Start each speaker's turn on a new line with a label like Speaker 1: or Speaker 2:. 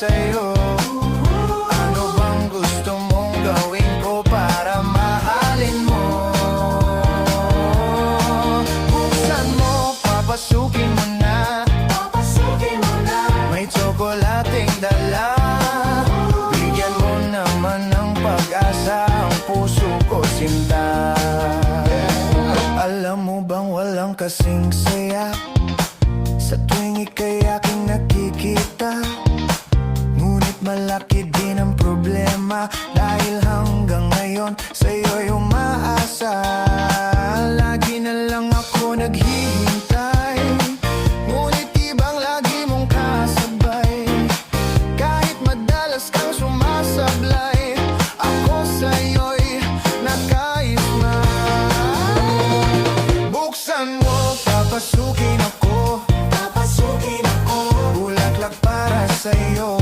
Speaker 1: sa'yo. Ano bang gusto mong gawin ko para mahalin mo? Buksan mo, papasukin mo na. May tsokolating dala. Bigyan mo naman ng pag-asa ang puso ko, sinta. Alam mo bang walang kasing saya sa tuwing ika'y aking nakikita? Ngunit malaki din ang problema, dahil hanggang ngayon sa'yo'y umaasa. Lagi na lang ako naghihintay, ngunit ibang lagi mong kasabay. Kahit madalas kang sumasablay, ako sa'yo'y nakais na. Buksan mo, papasukin ako. Bulaklak para sa'yo.